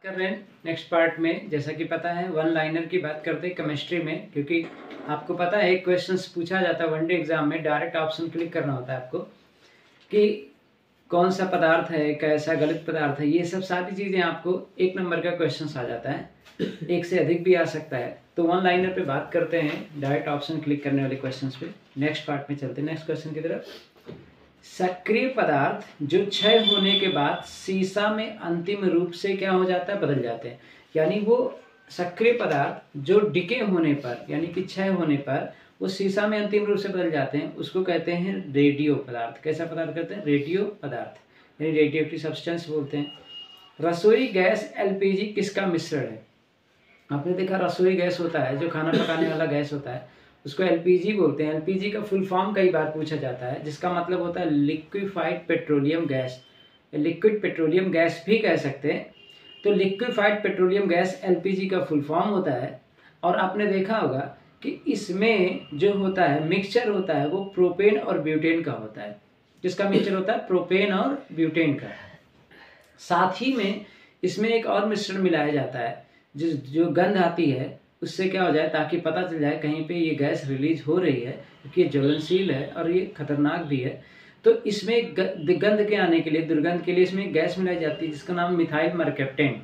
कर रहे हैं नेक्स्ट पार्ट में। जैसा कि पता है वन लाइनर की बात करते हैं केमिस्ट्री में, क्योंकि आपको पता है एक क्वेश्चन पूछा जाता है वनडे एग्जाम में, डायरेक्ट ऑप्शन क्लिक करना होता है आपको कि कौन सा पदार्थ है, कैसा गलित पदार्थ है, ये सब सारी चीज़ें आपको एक नंबर का क्वेश्चन आ जाता है, एक से अधिक भी आ सकता है। तो वन लाइनर पे बात करते हैं डायरेक्ट ऑप्शन क्लिक करने वाले क्वेश्चन पे। नेक्स्ट पार्ट में चलते हैं, नेक्स्ट क्वेश्चन की तरफ। सक्रिय पदार्थ जो क्षय होने के बाद सीसा में अंतिम रूप से क्या हो जाता है, बदल जाते हैं। यानी वो सक्रिय पदार्थ जो डिके होने पर यानी कि क्षय होने पर वो सीसा में अंतिम रूप से बदल जाते हैं, उसको कहते हैं रेडियो पदार्थ। कैसा पदार्थ कहते हैं? रेडियो पदार्थ, यानी रेडियो एक्टिव सब्सटेंस बोलते हैं। रसोई गैस एलपीजी किसका मिश्रण है? आपने देखा रसोई गैस होता है, जो खाना पकाने वाला गैस होता है, उसको एलपीजी बोलते हैं। एलपीजी का फुल फॉर्म कई बार पूछा जाता है, जिसका मतलब होता है liquefied petroleum gas, liquid petroleum gas भी कह सकते हैं। तो लिक्विफाइड पेट्रोलियम गैस एलपीजी का फुल फॉर्म होता है। और आपने देखा होगा कि इसमें जो होता है मिक्सचर होता है वो प्रोपेन और ब्यूटेन का होता है। किसका मिक्सचर होता है? प्रोपेन और ब्यूटेन का। साथ ही में इसमें एक और मिश्रण मिलाया जाता है, जो गंध आती है उससे क्या हो जाए, ताकि पता चल जाए कहीं पे ये गैस रिलीज हो रही है, क्योंकि ये ज्वलनशील है और ये खतरनाक भी है। तो इसमें गंध के आने के लिए, दुर्गंध के लिए इसमें गैस मिलाई जाती है जिसका नाम मिथाइल मरकैप्टेन।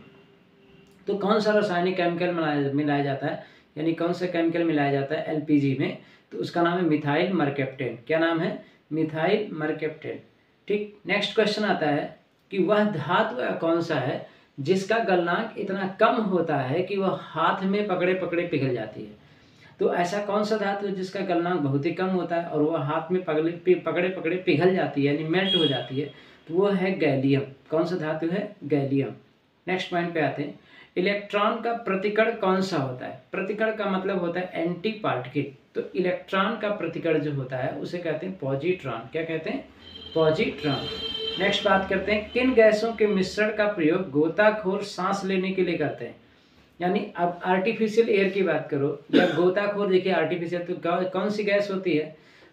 तो कौन सा रासायनिक केमिकल मिलाया जाता है, यानी कौन सा केमिकल मिलाया जाता है एलपीजी में? तो उसका नाम है मिथाइल मरकैप्टेन। क्या नाम है? मिथाइल मरकैप्टेन। ठीक। नेक्स्ट क्वेश्चन आता है कि वह धातु कौन सा है जिसका गलनांक इतना कम होता है कि वह हाथ में पकड़े पकड़े पिघल जाती है। तो ऐसा कौन सा धातु है जिसका गलनांक बहुत ही कम होता है और वह हाथ में पकड़े पकड़े पिघल जाती है, यानी मेल्ट हो जाती है? तो वो है गैलियम। कौन सा धातु है? गैलियम। नेक्स्ट पॉइंट पे आते हैं। इलेक्ट्रॉन का प्रतिकण कौन सा होता है? प्रतिकण का मतलब होता है एंटी पार्टिकल। तो इलेक्ट्रॉन का प्रतिकण जो होता है उसे कहते हैं पॉजिट्रॉन। क्या कहते हैं? पॉजिट्रॉन। नेक्स्ट बात करते हैं, किन गैसों के मिश्रण का प्रयोग गोताखोर सांस लेने के लिए करते हैं? यानी अब आर्टिफिशियल एयर की बात करो या गोताखोर, देखिए आर्टिफिशियल तो कौन सी गैस होती है?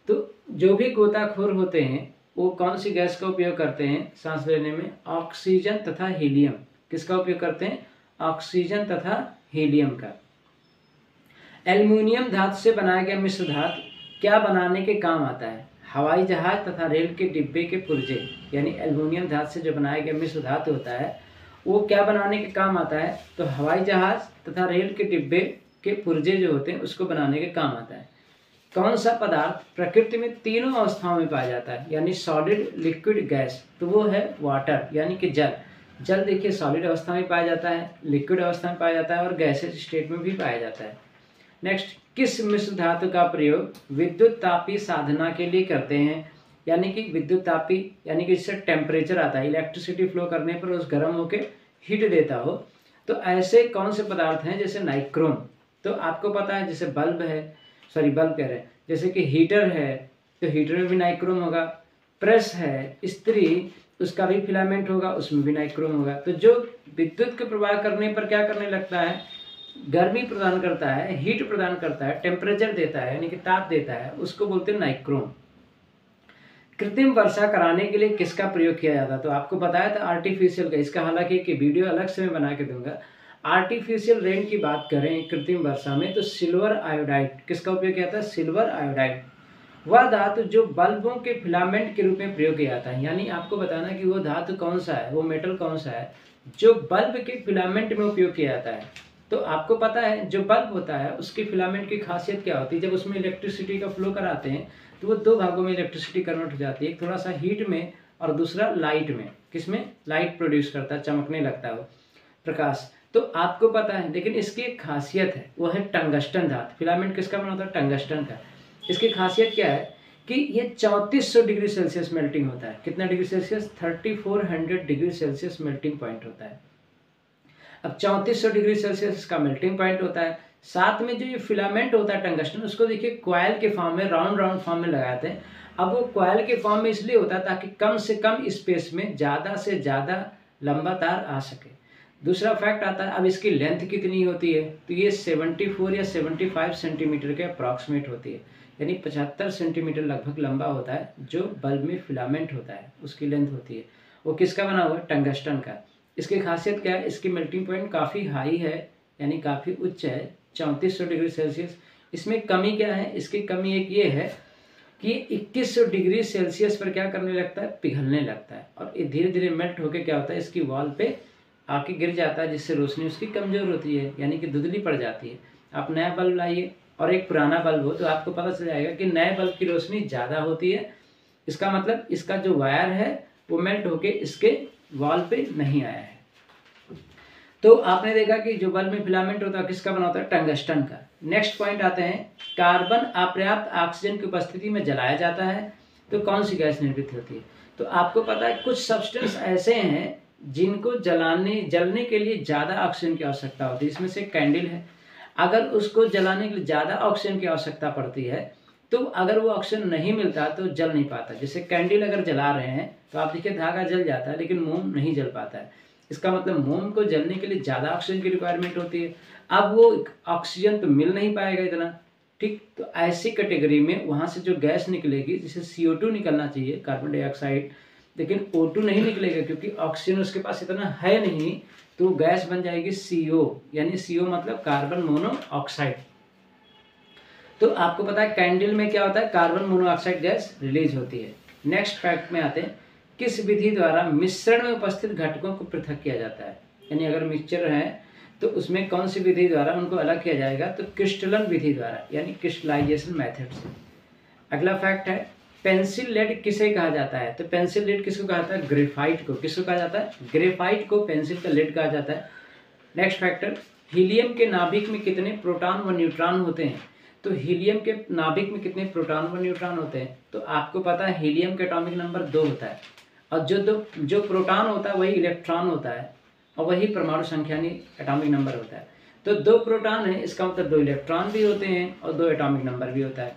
तो जो भी गोताखोर होते हैं वो कौन सी गैस का उपयोग करते हैं सांस लेने में? ऑक्सीजन तथा हीलियम। किसका उपयोग करते हैं? ऑक्सीजन तथा हीलियम का। एल्युमिनियम धातु से बनाया गया मिश्र धातु क्या बनाने के काम आता है? हवाई जहाज तथा रेल के डिब्बे के पुर्जे। यानी एल्युमिनियम धातु से जो बनाया गया मिश्र धातु होता है वो क्या बनाने के काम आता है? तो हवाई जहाज तथा रेल के डिब्बे के पुर्जे जो होते हैं उसको बनाने के काम आता है। कौन सा पदार्थ प्रकृति में तीनों अवस्थाओं में पाया जाता है, यानी सॉलिड, लिक्विड, गैस? तो वो है वाटर, यानी कि जल। जल देखिए सॉलिड अवस्था में पाया जाता है, लिक्विड अवस्था में पाया जाता है और गैसेज स्टेट में भी पाया जाता है। नेक्स्ट, किस मिश्र धातु का प्रयोग विद्युत तापी साधना के लिए करते हैं? यानी कि विद्युत तापी यानी कि जिससे टेम्परेचर आता है, इलेक्ट्रिसिटी फ्लो करने पर उस गर्म होकर हीट देता हो। तो ऐसे कौन से पदार्थ हैं? जैसे नाइक्रोम। तो आपको पता है जैसे बल्ब है, बल्ब कह रहे हैं, जैसे कि हीटर है तो हीटर में भी नाइक्रोम होगा। प्रेस है, इस्त्री, उसका भी फिलामेंट होगा, उसमें भी नाइक्रोम होगा। तो जो विद्युत के प्रवाह करने पर क्या करने लगता है? गर्मी प्रदान करता है, हीट प्रदान करता है, टेम्परेचर देता है, यानी कि ताप देता है, उसको बोलते हैं नाइक्रोम। कृत्रिम वर्षा कराने के लिए किसका प्रयोग किया जाता है? तो आपको बताया था आर्टिफिशियल का। इसका हालांकि एक वीडियो अलग से मैं बना के दूंगा। आर्टिफिशियल रेन की बात करें कृत्रिम वर्षा में तो सिल्वर आयोडाइड। किसका उपयोग किया जाता है? Silver iodide. वह धातु जो बल्बों के फिलामेंट के रूप में प्रयोग किया जाता है, यानी आपको बताना कि वो धातु कौन सा है, वो मेटल कौन सा है जो बल्ब के फिलामेंट में उपयोग किया जाता है। तो आपको पता है जो बल्ब होता है उसके फिलामेंट की खासियत क्या होती है? जब उसमें इलेक्ट्रिसिटी का फ्लो कराते हैं तो वो दो भागों में इलेक्ट्रिसिटी कन्वर्ट हो जाती है, एक थोड़ा सा हीट में और दूसरा लाइट में। किसमें? लाइट प्रोड्यूस करता है, चमकने लगता है वो, प्रकाश। तो आपको पता है, लेकिन इसकी एक खासियत है, वो है टंगस्टन धातु। फिलामेंट किसका बना होता है? टंगस्टन का। इसकी खासियत क्या है कि ये 3400 डिग्री सेल्सियस मेल्टिंग होता है। कितना degree Celsius? 3400 degree Celsius melting point होता है। अब 3400 डिग्री सेल्सियस का मेल्टिंग पॉइंट होता है। साथ में जो ये फिलामेंट होता है टंगस्टन, उसको देखिए कॉइल के फॉर्म में, राउंड फॉर्म में लगाते हैं। अब वो कॉइल के फॉर्म में इसलिए होता है ताकि कम से कम स्पेस में ज़्यादा से ज़्यादा लंबा तार आ सके। दूसरा फैक्ट आता है, अब इसकी लेंथ कितनी होती है? तो ये 74 या 75 सेंटीमीटर के अप्रॉक्सीमेट होती है, यानी 75 सेंटीमीटर लगभग लंबा होता है जो बल्ब में फिलामेंट होता है, उसकी लेंथ होती है। वो किसका बना हुआ है? टंगस्टन का। इसकी खासियत क्या है, इसकी मेल्टिंग पॉइंट काफ़ी हाई है, यानी काफ़ी उच्च है, 3400 डिग्री सेल्सियस। इसमें कमी क्या है, इसकी कमी एक ये है कि 2100 डिग्री सेल्सियस पर क्या करने लगता है, पिघलने लगता है, और ये धीरे धीरे मेल्ट होकर क्या होता है, इसकी वॉल पे आके गिर जाता है, जिससे रोशनी उसकी कमज़ोर होती है, यानी कि धुंधली पड़ जाती है। आप नया बल्ब लाइए और एक पुराना बल्ब हो तो आपको पता चल जाएगा कि नए बल्ब की रोशनी ज़्यादा होती है। इसका मतलब इसका जो वायर है वो मेल्ट होके इसके वॉल पे नहीं आया है। तो आपने देखा कि जो बल्ब में फिलामेंट होता है किसका बना होता है, टंगस्टन का। नेक्स्ट पॉइंट आते हैं, कार्बन अपर्याप्त ऑक्सीजन की उपस्थिति में जलाया जाता है तो कौन सी गैस निर्मित होती है। तो आपको पता है कुछ सब्सटेंस ऐसे हैं जिनको जलने के लिए ज़्यादा ऑक्सीजन की आवश्यकता होती है, इसमें से कैंडल है। अगर उसको जलाने के लिए ज़्यादा ऑक्सीजन की आवश्यकता पड़ती है तो अगर वो ऑक्सीजन नहीं मिलता तो जल नहीं पाता। जैसे कैंडल अगर जला रहे हैं तो आप देखिए धागा जल जाता है लेकिन मोम नहीं जल पाता है। इसका मतलब मोम को जलने के लिए ज़्यादा ऑक्सीजन की रिक्वायरमेंट होती है। अब वो ऑक्सीजन तो मिल नहीं पाएगा इतना, ठीक। तो ऐसी कैटेगरी में वहाँ से जो गैस निकलेगी, जैसे CO2 निकलना चाहिए, कार्बन डाइऑक्साइड, लेकिन O2 नहीं निकलेगा क्योंकि ऑक्सीजन उसके पास इतना है नहीं, तो गैस बन जाएगी CO, यानी CO मतलब कार्बन मोनोऑक्साइड। तो आपको पता है कैंडल में क्या होता है, कार्बन मोनोऑक्साइड गैस रिलीज होती है। नेक्स्ट फैक्ट में आते हैं, किस विधि द्वारा मिश्रण में उपस्थित घटकों को पृथक किया जाता है, यानी अगर मिक्सचर है तो उसमें कौन सी विधि द्वारा उनको अलग किया जाएगा, तो क्रिस्टलन विधि द्वारा, यानी क्रिस्टलाइजेशन मेथड से। अगला फैक्ट है, पेंसिल लेड किसे कहा जाता है, तो पेंसिल लेड किसको कहा जाता है, ग्रेफाइट को। किसको कहा जाता है, ग्रेफाइट को पेंसिल का लेड कहा जाता है। नेक्स्ट फैक्टर, हीलियम के नाभिक में कितने प्रोटॉन व न्यूट्रॉन होते हैं, तो हीलियम के नाभिक में कितने प्रोटॉन व न्यूट्रॉन होते हैं, तो आपको पता है हीलियम का एटॉमिक नंबर 2 होता है, और जो प्रोटॉन होता है वही इलेक्ट्रॉन होता है, और वही परमाणु संख्या यानी एटॉमिक नंबर होता है। तो 2 प्रोटॉन है, इसका मतलब 2 इलेक्ट्रॉन भी होते हैं और 2 एटॉमिक नंबर भी होता है।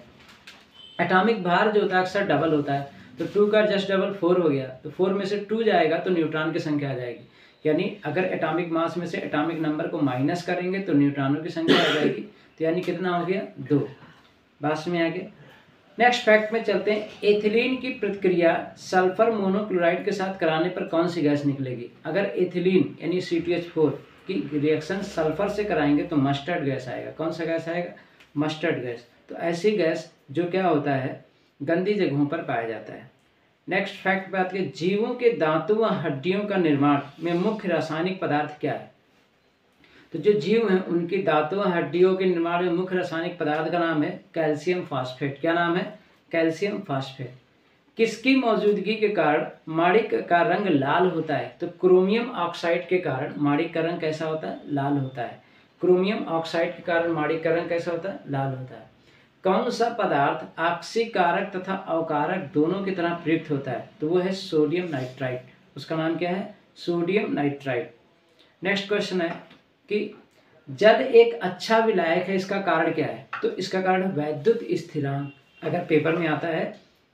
एटॉमिक भार जो होता है अक्सर डबल होता है, तो 2 का जस्ट डबल 4 हो गया, तो 4 में से 2 जाएगा तो न्यूट्रॉन की संख्या आ जाएगी, यानी अगर एटॉमिक मास में से एटॉमिक नंबर को माइनस करेंगे तो न्यूट्रॉनों की संख्या आ जाएगी, तो यानी कितना हो गया, 2। बात में आ गया। नेक्स्ट फैक्ट में चलते हैं, एथिलीन की प्रतिक्रिया सल्फर मोनोक्लोराइड के साथ कराने पर कौन सी गैस निकलेगी। अगर एथिलीन यानी CTH4 की रिएक्शन सल्फर से कराएंगे तो मस्टर्ड गैस आएगा। कौन सा गैस आएगा, मस्टर्ड गैस। तो ऐसी गैस जो क्या होता है, गंदी जगहों पर पाया जाता है। नेक्स्ट फैक्ट बात करें, जीवों के दांतों व हड्डियों का निर्माण में मुख्य रासायनिक पदार्थ क्या है। तो जो जीव हैं उनकी दांतों व हड्डियों के निर्माण में मुख्य रासायनिक पदार्थ का नाम है कैल्शियम फास्फेट। क्या नाम है, कैल्शियम फास्फेट। किसकी मौजूदगी के कारण माणिक का रंग लाल होता है, तो क्रोमियम ऑक्साइड के कारण माणिक का रंग कैसा होता है, लाल होता है। क्रोमियम ऑक्साइड के कारण माणिक का रंग कैसा होता है, लाल होता है। कौन सा पदार्थ ऑक्सीकारक तथा अवकारक दोनों की तरह प्रयुक्त होता है, तो वो है सोडियम नाइट्राइट। उसका नाम क्या है, सोडियम नाइट्राइट। नेक्स्ट क्वेश्चन है कि जल एक अच्छा विलायक है, इसका कारण क्या है, तो इसका कारण वैद्युत स्थिरांक। अगर पेपर में आता है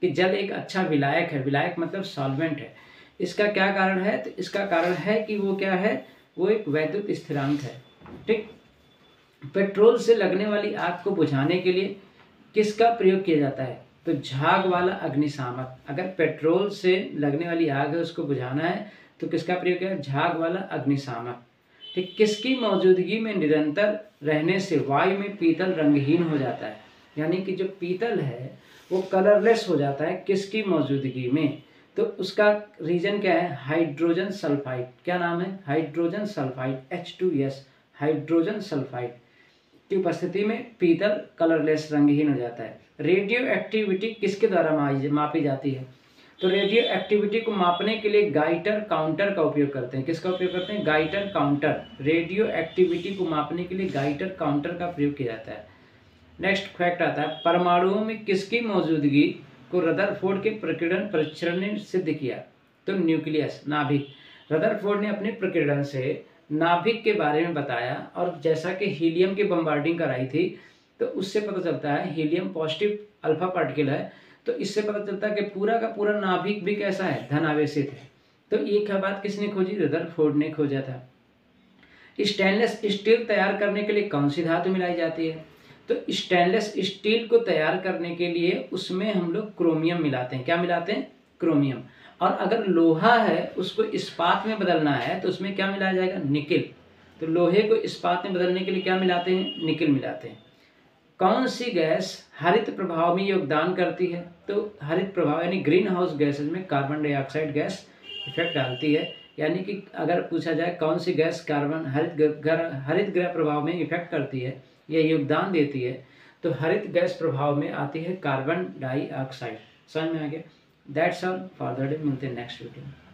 कि जल एक अच्छा विलायक है, विलायक मतलब सॉल्वेंट है, इसका क्या कारण है, तो इसका कारण है कि वो क्या है, वो एक वैद्युत स्थिरांक है, ठीक। पेट्रोल से लगने वाली आग को बुझाने के लिए किसका प्रयोग किया जाता है, तो झाग वाला अग्निशामक। अगर पेट्रोल से लगने वाली आग है उसको बुझाना है तो किसका प्रयोग किया, झाग वाला अग्निशामक, ठीक। किसकी मौजूदगी में निरंतर रहने से वायु में पीतल रंगहीन हो जाता है, यानी कि जो पीतल है वो कलरलेस हो जाता है किसकी मौजूदगी में, तो उसका रीजन क्या है, हाइड्रोजन सल्फाइड। क्या नाम है, hydrogen sulphide, H2S, hydrogen sulphide की उपस्थिति में पीतल कलरलेस रंगहीन हो जाता है। रेडियो एक्टिविटी किसके द्वारा मापी जाती है, तो रेडियो एक्टिविटी को मापने के लिए गाइटर काउंटर का उपयोग करते हैं। किसका उपयोग करते हैं, गाइटर काउंटर। रेडियो एक्टिविटी को मापने के लिए गाइटर काउंटर का प्रयोग किया जाता है। नेक्स्ट फैक्ट आता है, परमाणुओं में किसकी मौजूदगी को रदरफोर्ड के प्रकीर्णन परीक्षण ने सिद्ध किया, तो न्यूक्लियस, नाभिक। रदरफोर्ड ने अपने प्रकीर्णन से नाभिक के बारे में बताया, और जैसा कि हीलियम की बम्बार्डिंग कराई थी तो उससे पता चलता है हीलियम पॉजिटिव अल्फा पार्टिकल है, तो इससे पता चलता है कि पूरा का पूरा नाभिक भी कैसा है, धन आवेशित है। तो ये क्या बात किसने खोजी, रदरफोर्ड ने खोजा था। स्टेनलेस स्टील तैयार करने के लिए कौन सी धातु मिलाई जाती है, तो स्टेनलेस स्टील को तैयार करने के लिए उसमें हम लोग क्रोमियम मिलाते हैं। क्या मिलाते हैं, क्रोमियम। और अगर लोहा है उसको इस्पात में बदलना है तो उसमें क्या मिलाया जाएगा, निकिल। तो लोहे को इस्पात में बदलने के लिए क्या मिलाते हैं, निकिल मिलाते हैं। कौन सी गैस हरित प्रभाव में योगदान करती है, तो हरित प्रभाव यानी ग्रीन हाउस गैसेज में कार्बन डाइऑक्साइड गैस इफेक्ट डालती है। यानी कि अगर पूछा जाए कौन सी गैस कार्बन हरित गृह प्रभाव में इफेक्ट करती है या योगदान देती है, तो हरित गैस प्रभाव में आती है कार्बन डाइऑक्साइड। समझ में आ गया? That's all for the day, मिलते हैं नेक्स्ट वीडियो में।